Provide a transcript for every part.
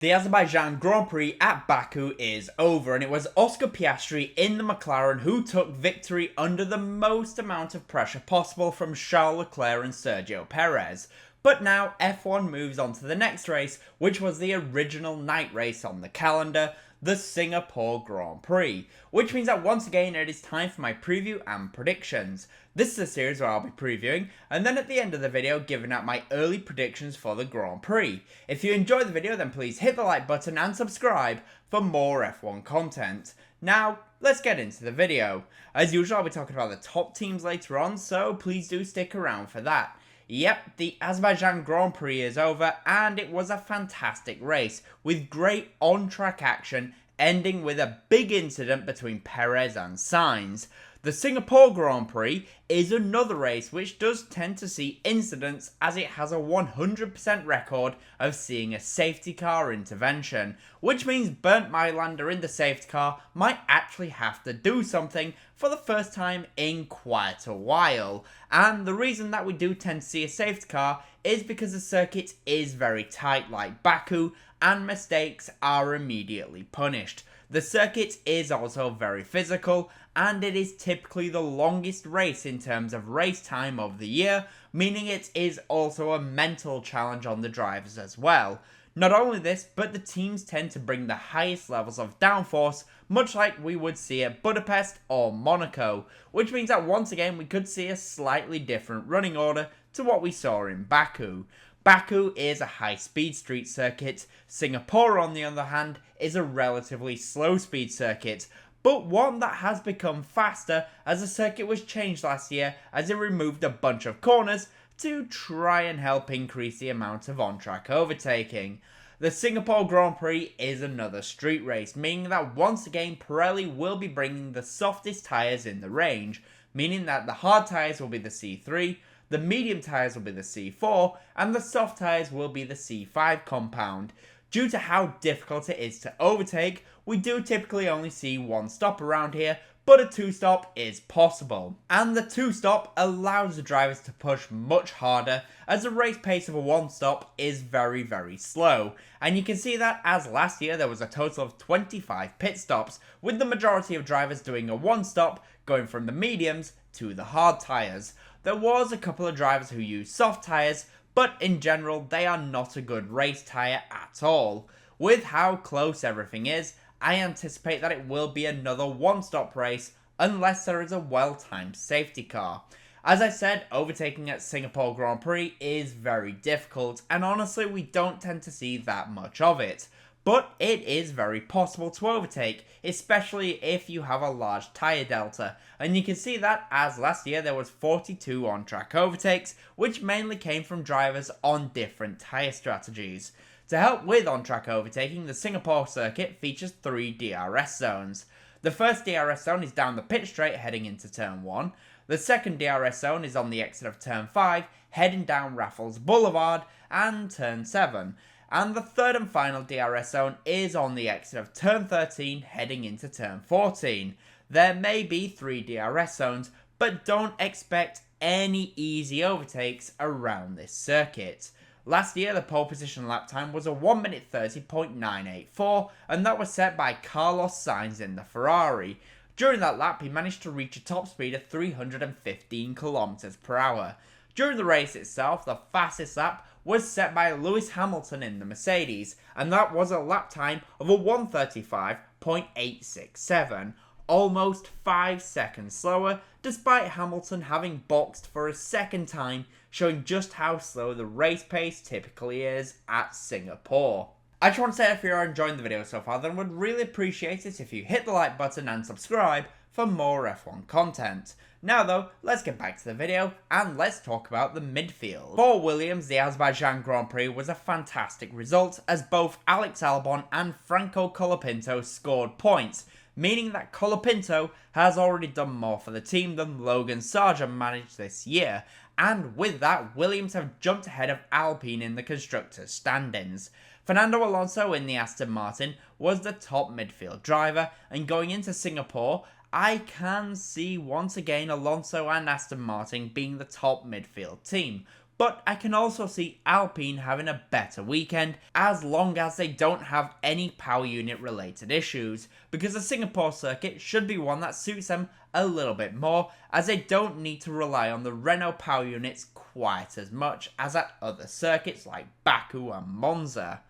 The Azerbaijan Grand Prix at Baku is over, and it was Oscar Piastri in the McLaren who took victory under the most amount of pressure possible from Charles Leclerc and Sergio Perez. But now F1 moves on to the next race, which was the original night race on the calendar, the Singapore Grand Prix, which means that once again it is time for my preview and predictions. This is a series where I'll be previewing, and then at the end of the video giving out my early predictions for the Grand Prix. If you enjoyed the video, then please hit the like button and subscribe for more F1 content. Now, let's get into the video. As usual, I'll be talking about the top teams later on, so please do stick around for that. Yep, the Azerbaijan Grand Prix is over, and it was a fantastic race, with great on-track action, ending with a big incident between Perez and Sainz. The Singapore Grand Prix is another race which does tend to see incidents, as it has a 100% record of seeing a safety car intervention, which means Bernd Maylander in the safety car might actually have to do something for the first time in quite a while. And the reason that we do tend to see a safety car is because the circuit is very tight like Baku, and mistakes are immediately punished. The circuit is also very physical, and it is typically the longest race in terms of race time of the year, meaning it is also a mental challenge on the drivers as well. Not only this, but the teams tend to bring the highest levels of downforce, much like we would see at Budapest or Monaco, which means that once again we could see a slightly different running order to what we saw in Baku. Baku is a high-speed street circuit. Singapore, on the other hand, is a relatively slow-speed circuit, but one that has become faster as the circuit was changed last year as it removed a bunch of corners to try and help increase the amount of on-track overtaking. The Singapore Grand Prix is another street race, meaning that once again Pirelli will be bringing the softest tyres in the range, meaning that the hard tyres will be the C3, the medium tyres will be the C4, and the soft tyres will be the C5 compound. Due to how difficult it is to overtake, we do typically only see one stop around here, but a two-stop is possible. And the two-stop allows the drivers to push much harder, as the race pace of a one-stop is very, very slow. And you can see that as last year there was a total of 25 pit stops, with the majority of drivers doing a one-stop, going from the mediums to the hard tyres. There was a couple of drivers who used soft tyres, but in general they are not a good race tyre at all. With how close everything is, I anticipate that it will be another one-stop race unless there is a well-timed safety car. As I said, overtaking at Singapore Grand Prix is very difficult, and honestly we don't tend to see that much of it. But it is very possible to overtake, especially if you have a large tyre delta, and you can see that as last year there was 42 on-track overtakes, which mainly came from drivers on different tyre strategies. To help with on-track overtaking, the Singapore circuit features 3 DRS zones. The first DRS zone is down the pit straight heading into turn 1, the second DRS zone is on the exit of turn 5, heading down Raffles Boulevard and turn 7. And the third and final DRS zone is on the exit of turn 13 heading into turn 14. There may be 3 DRS zones, but don't expect any easy overtakes around this circuit. Last year the pole position lap time was a 1 minute 30.984, and that was set by Carlos Sainz in the Ferrari. During that lap he managed to reach a top speed of 315 km per hour. During the race itself, the fastest lap was set by Lewis Hamilton in the Mercedes, and that was a lap time of a 1:35.867, almost 5 seconds slower, despite Hamilton having boxed for a second time, showing just how slow the race pace typically is at Singapore. I just want to say if you are enjoying the video so far, then would really appreciate it if you hit the like button and subscribe for more F1 content. Now though, let's get back to the video and let's talk about the midfield. For Williams, the Azerbaijan Grand Prix was a fantastic result, as both Alex Albon and Franco Colapinto scored points, meaning that Colapinto has already done more for the team than Logan Sargent managed this year, and with that, Williams have jumped ahead of Alpine in the Constructors standings. Fernando Alonso in the Aston Martin was the top midfield driver, and going into Singapore, I can see once again Alonso and Aston Martin being the top midfield team, but I can also see Alpine having a better weekend as long as they don't have any power unit related issues, because the Singapore circuit should be one that suits them a little bit more, as they don't need to rely on the Renault power units quite as much as at other circuits like Baku and Monza.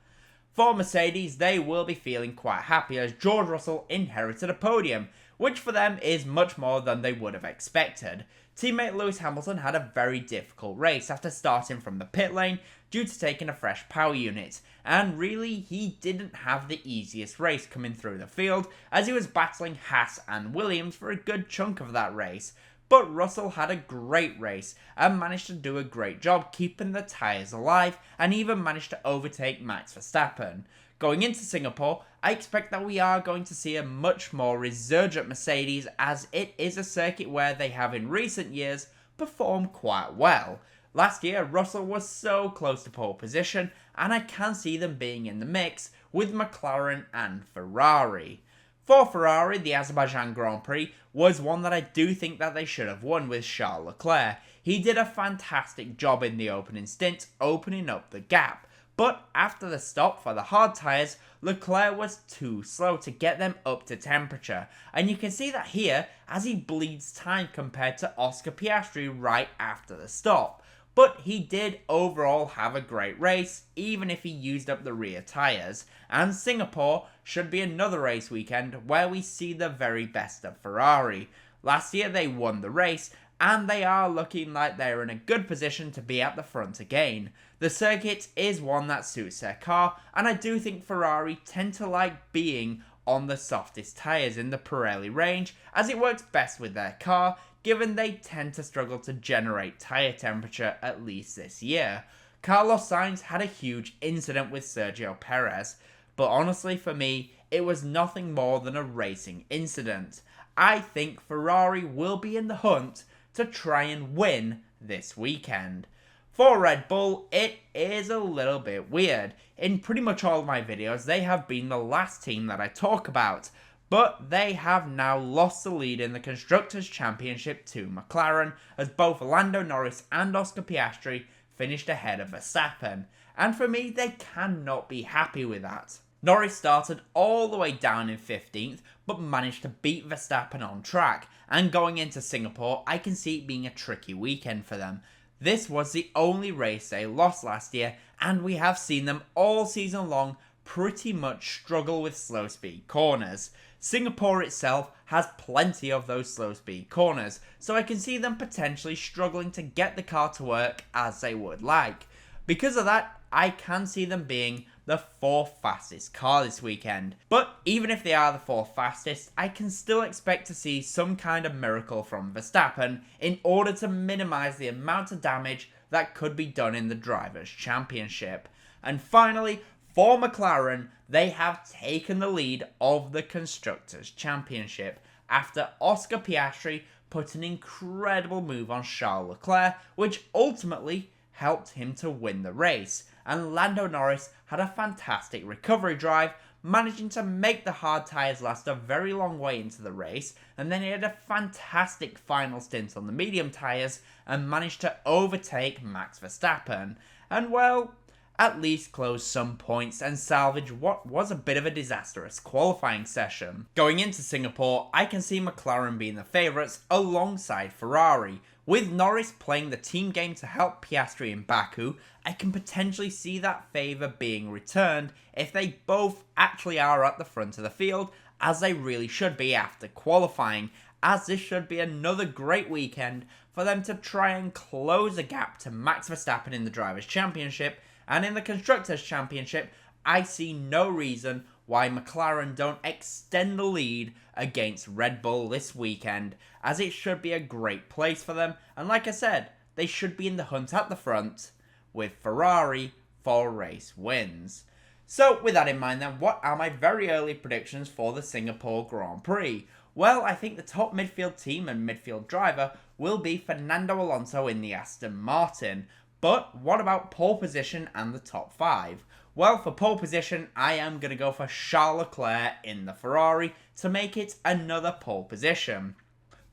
For Mercedes, they will be feeling quite happy as George Russell inherited a podium, which for them is much more than they would have expected. Teammate Lewis Hamilton had a very difficult race after starting from the pit lane due to taking a fresh power unit, and really he didn't have the easiest race coming through the field as he was battling Haas and Williams for a good chunk of that race. But Russell had a great race and managed to do a great job keeping the tyres alive and even managed to overtake Max Verstappen. Going into Singapore, I expect that we are going to see a much more resurgent Mercedes as it is a circuit where they have in recent years performed quite well. Last year, Russell was so close to pole position and I can see them being in the mix with McLaren and Ferrari. For Ferrari, the Azerbaijan Grand Prix was one that I do think that they should have won with Charles Leclerc. He did a fantastic job in the opening stint, opening up the gap. But after the stop for the hard tyres, Leclerc was too slow to get them up to temperature. And you can see that here as he bleeds time compared to Oscar Piastri right after the stop. But he did overall have a great race, even if he used up the rear tyres. And Singapore should be another race weekend where we see the very best of Ferrari. Last year they won the race, and they are looking like they're in a good position to be at the front again. The circuit is one that suits their car, and I do think Ferrari tend to like being on the softest tyres in the Pirelli range, as it works best with their car, given they tend to struggle to generate tyre temperature at least this year. Carlos Sainz had a huge incident with Sergio Perez, but honestly for me, it was nothing more than a racing incident. I think Ferrari will be in the hunt to try and win this weekend. For Red Bull, it is a little bit weird. In pretty much all of my videos, they have been the last team that I talk about, but they have now lost the lead in the Constructors' Championship to McLaren, as both Lando Norris and Oscar Piastri finished ahead of Verstappen, and for me, they cannot be happy with that. Norris started all the way down in 15th, but managed to beat Verstappen on track, and going into Singapore, I can see it being a tricky weekend for them. This was the only race they lost last year, and we have seen them all season long pretty much struggle with slow speed corners. Singapore itself has plenty of those slow speed corners, so I can see them potentially struggling to get the car to work as they would like. Because of that, I can see them being the fourth fastest car this weekend. But even if they are the fourth fastest, I can still expect to see some kind of miracle from Verstappen in order to minimise the amount of damage that could be done in the Drivers' Championship. And finally, for McLaren, they have taken the lead of the Constructors' Championship after Oscar Piastri put an incredible move on Charles Leclerc, which ultimately helped him to win the race. And Lando Norris had a fantastic recovery drive, managing to make the hard tyres last a very long way into the race, and then he had a fantastic final stint on the medium tyres and managed to overtake Max Verstappen, and well, at least close some points and salvage what was a bit of a disastrous qualifying session. Going into Singapore, I can see McLaren being the favourites alongside Ferrari. With Norris playing the team game to help Piastri in Baku, I can potentially see that favour being returned if they both actually are at the front of the field, as they really should be after qualifying, as this should be another great weekend for them to try and close the gap to Max Verstappen in the Drivers' Championship, and in the Constructors' Championship, I see no reason why McLaren don't extend the lead against Red Bull this weekend, as it should be a great place for them, and like I said, they should be in the hunt at the front with Ferrari for race wins. So with that in mind then, what are my very early predictions for the Singapore Grand Prix? Well, I think the top midfield team and midfield driver will be Fernando Alonso in the Aston Martin. But what about pole position and the top 5? Well, for pole position, I am going to go for Charles Leclerc in the Ferrari to make it another pole position.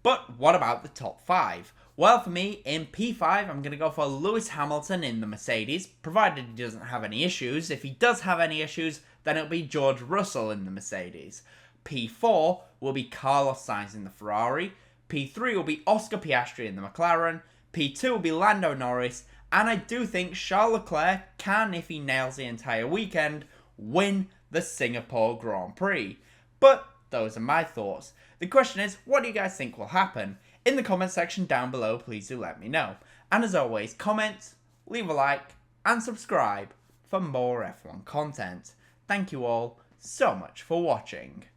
But what about the top 5? Well, for me, in P5, I'm going to go for Lewis Hamilton in the Mercedes, provided he doesn't have any issues. If he does have any issues, then it'll be George Russell in the Mercedes. P4 will be Carlos Sainz in the Ferrari. P3 will be Oscar Piastri in the McLaren. P2 will be Lando Norris. And I do think Charles Leclerc can, if he nails the entire weekend, win the Singapore Grand Prix. But those are my thoughts. The question is, what do you guys think will happen? In the comment section down below, please do let me know. And as always, comment, leave a like, and subscribe for more F1 content. Thank you all so much for watching.